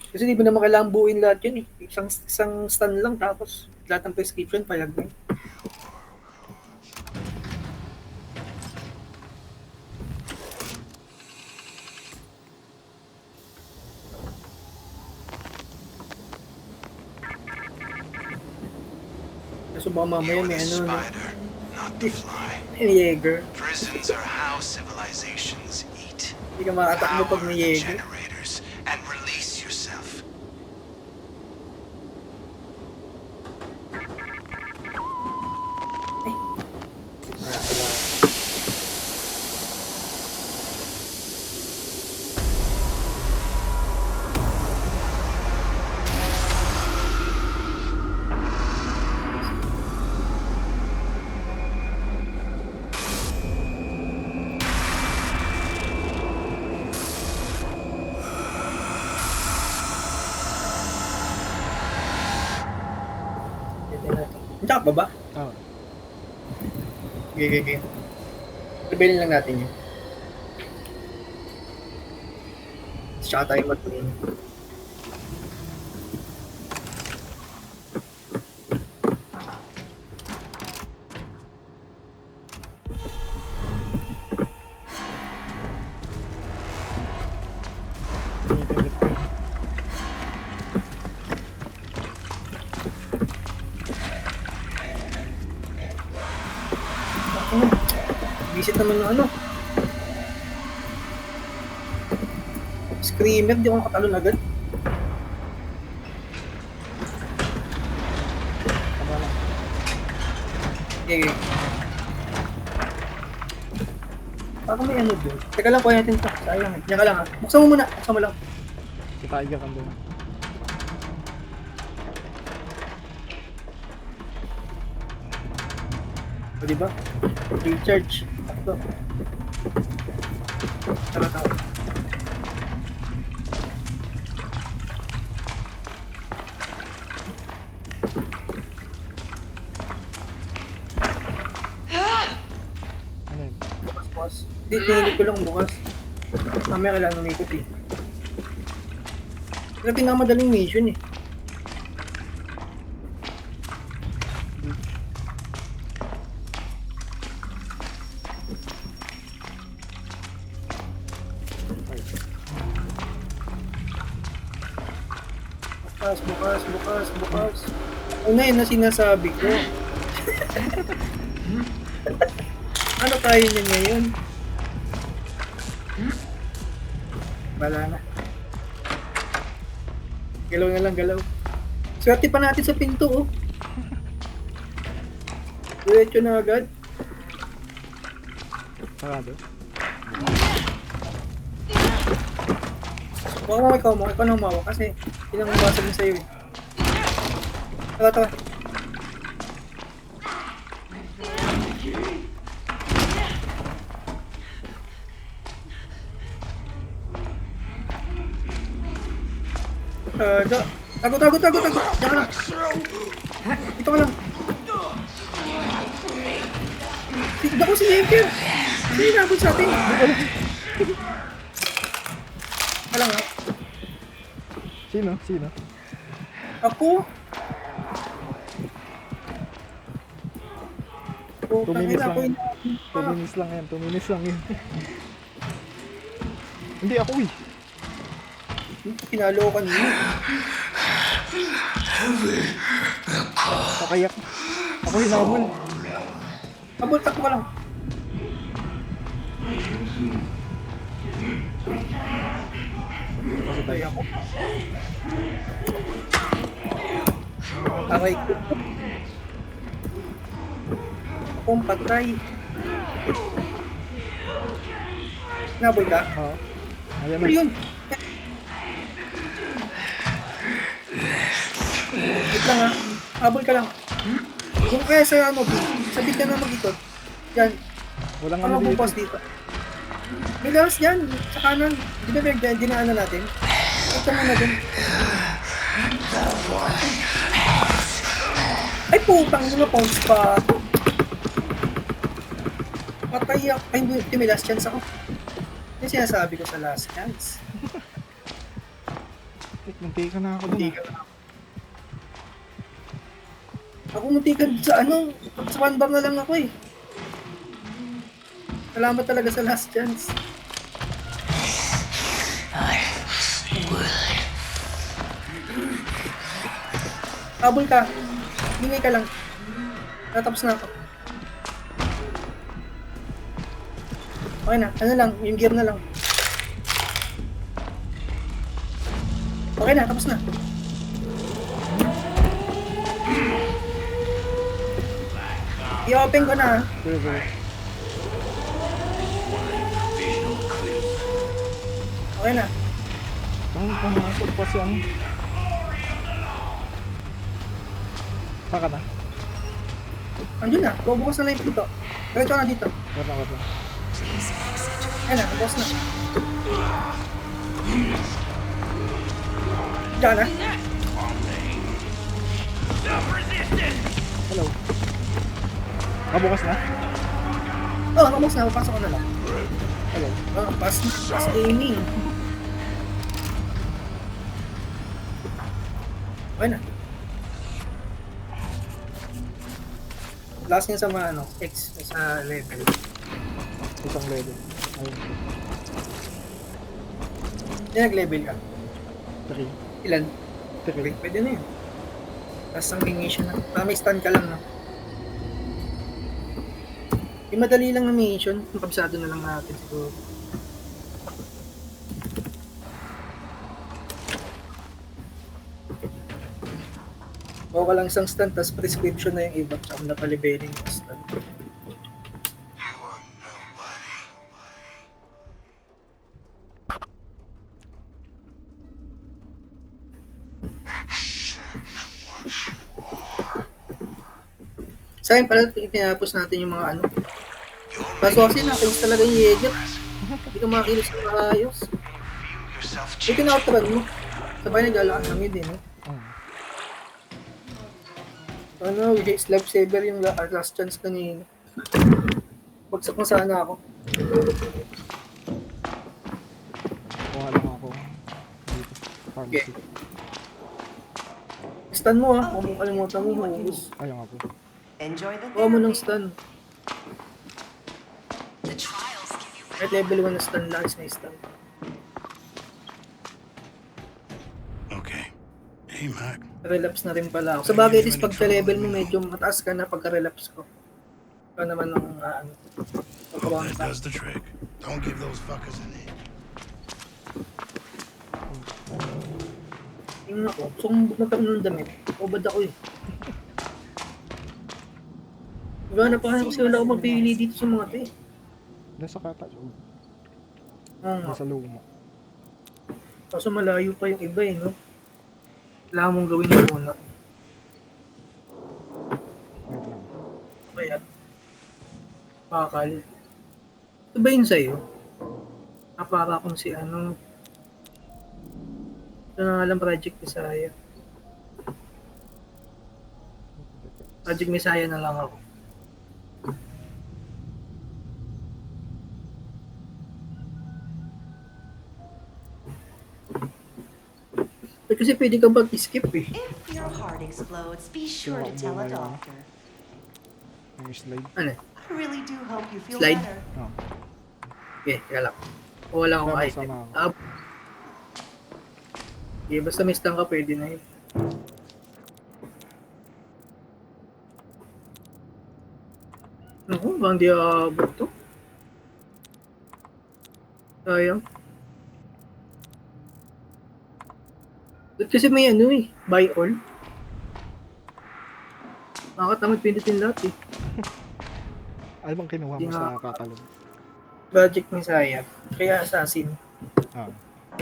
Kasi di ba naman kailangan buuin lahat yun eh. Isang stun lang tapos lahat ng prescription payag na. Kaso baka mamaya You're may the ano, no? spider, not the fly. May Jaeger. Prisons are how civilizations eat. Hindi ka makatakbo pag Power may the Jaeger. generators and release yourself. Nandiyan ka pa ba? Oo. Sige. Rebelin lang natin yun. Tsaka tayo matuloy. Pinipilit ko. Visit naman ng ano. Screamer, di ako nakatalon agad. Tama lang. Sige. Baka may ano doon. Teka lang, kuha natin ito. Sayang eh. Diyan ka lang ha. Buksan mo muna. Buksan mo lang. Si Tiger andun. O diba? Recharge. Ito. Tara. Ano yun? Bukas. Hindi, tinilig ko lang bukas. Mamaya kailangan umikot eh. Pero pinakamadaling mission eh. Bukas. Una yun na sinasabi ko. Ano tayo niya ngayon? Wala na. Galaw na lang, galaw. Swerte pa natin sa pinto, oh. Diretso na agad. Sarado. Baka mo ikaw na humawa kasi pinang mabasag na sa'yo eh. Tara. Tago. Diyan ka lang. Dito ka lang. Tignan ko si Jaeger. Hindi nabot sa atin. Alam nga. Sino? Ako? 2 minutes lang. Ako 2 minutes lang yan. 2 minutes lang yun. Hindi ako eh. Pinalo ko kanina. Pakayak. Ako hinabol. Abot ako ka lang. Patay ako. Aray ko. Akong patay. Naboy ka? Oo. Ayan Ano na. yun? Wait lang ha. Habol ka lang. Kung kaya sa ano, sabit ka na mag-ikot. Yan. Walang Ano ano dito. bupas dito? May laras dyan. Sa kanan. Di ba dinaanan natin? Ito muna dun. Ay putang ina, pounce pa. Patay ako. Ay, hindi, may last chance ako. Yung sinasabi ko sa last chance. Muntikan na ako dun. Muntikan na ako. Ako muntikan sa ano, sa one bar na lang ako eh. Salamat talaga sa last chance. Habol ka. Bingay ka lang. Natapos na ako. Okay na. Ano lang. Yung gear na lang. Okay na. Tapos na. I-open ko na. Sige, sige. Okay na. Ang pumasok pa si ano. Saan ka na? Andun na. Bubukas na lang yung pinto. Diretso ka na dito. Wait lang. Ayan na. Bukas na. Diyan na. Hello. Bukas na? Oo, bukas na. Papasok ko na lang. Hello. Pass gaming. Okay na. Last niya sa mga ano, X sa level. Isang level. Ayun. Hindi nag-level ka. 3. Ilan? 3. Pwede na yun. Tapos ang mission na. May stand ka lang na. Yung madali lang na mission, yung kabisado na lang natin siguro. O ka lang isang stand, tapos prescription na yung iba, tsaka napalibeling yung stand. Sa akin pala, tinapos natin yung mga ano. Kaso kasi nakilis talaga yung Jaeger. Hindi ka makilis na maayos. Yourself Yung change. kinakatrag mo. Sabay nag-alaan kami din eh. Ano, lifesaver yung last chance kanina. Bagsak na sana ako. Kuha lang ako. Dito. Pharmacy. Stun mo ha, kung kalimutan mo, huubos. Ayun nga po. Enjoy the Kuha mo ng therapy. stun. At level 1 na stun, last na stun. Okay. Hey, Mac. Relapse na rin pala ako. Sa bagay, at least pagka-level mo, medyo mataas ka na pagka-relapse ko. Ikaw naman ng ano. Hope that does the trick. Don't give those fuckers an inch. Yung ako, sumbok na kami ng damit. Ubad ako eh. Gana pa kasi wala akong mapili dito sa mga to eh. Nasa kata. Oo nga. Nasa luma. Kaso malayo pa yung iba eh, no? Kailangan mong gawin na muna. Wait lang. Kaya, pakakal. Ito ba yun sa'yo? Para akong si ano. Ito na nga lang Project Messiah. Project Messiah na lang ako. Eh, kasi pwede ka mag-skip eh. If your heart explodes, be sure to tell a doctor. Yung slide. Ano? I really do hope you feel Slide? better. Oh. Okay, kaya lang. O wala akong Tama, item. sama ako. Okay, basta may stun ka, pwede na yun. Naku, bang di aabot to? Sayang. Ba't kasi may ano eh, buy all? Nakakatamad pindutin lahat eh. Ano bang kinuha mo sa katalog? Project Messiah, kaya Assassin. Ah.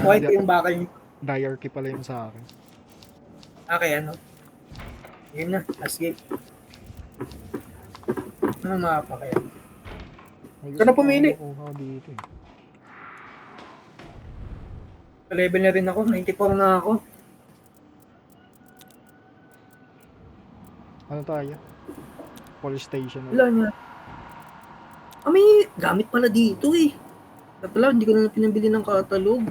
White yung bakal niyo. Diarchy pala yung sa akin. Kaya ano? Yun na, last game. Ano mapa kaya? May Saan na gusto pumili? akong makuha dito eh. Level na rin ako, 94 na ako. Ano tayo? Police station. Wala niya. May gamit pala dito eh. At pala, hindi ko na pinabili ng catalog.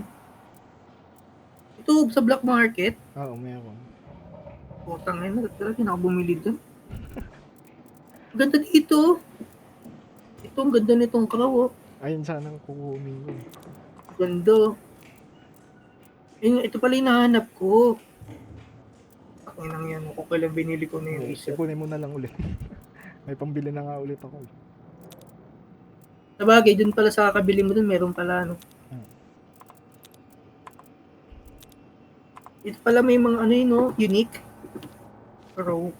Ito, sa black market. Oo, meron. Putang ina, talaga hindi na ako bumili dun. Ang ganda dito. Ito, ang ganda nitong crow, oh. Ayun sana ang kukunin ko. Ganda. Ito pala yung nahanap ko. Ang inang yan, okay lang binili ko na yung isa. Ipunin mo na lang ulit. May pambili na nga ulit ako. Sabagay, dun pala sa kakabili mo dun, meron pala, ano. Ito pala may mga ano yun, no? Unique. Row.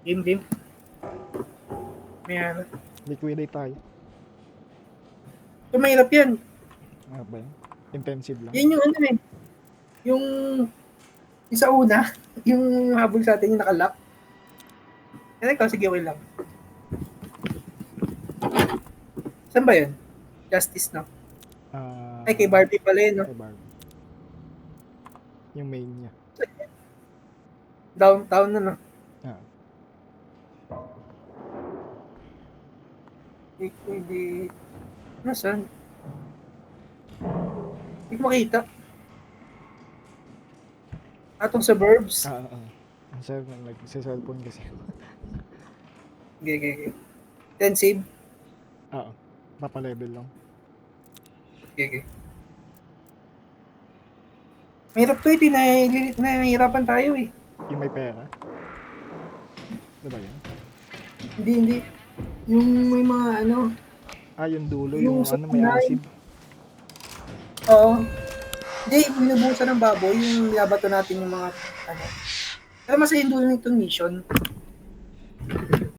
Game. May ano. Liquidate tayo. Ito mahirap yan. Ah, ba yun? Intensive lang. Yan yung ano eh. Yung sa una, yung habol sa atin yung nakalock. Kaya ikaw, sige, okay lang. Saan ba yun? Justice, no? Ay, kay Barbie pala yun, no? Kay Barbie. Yung main niya. Downtown na, no? Ah. Hindi. Nasaan? Hindi ko makita. Atong suburbs. Ang sir, nag-cellphone kasi. Okay. Then save. Oo. Papalevel lang. Okay. Mahirap to eh. Nahihirapan tayo eh. Yung may pera. Diba yan? Hindi. Yung may mga ano. Yung dulo. Yung Yung sa may tunay. acid. Oo. Hindi, binubusan ng baboy. Yung nilabato natin yung mga ano. Pero masaya yung dulo nitong mission.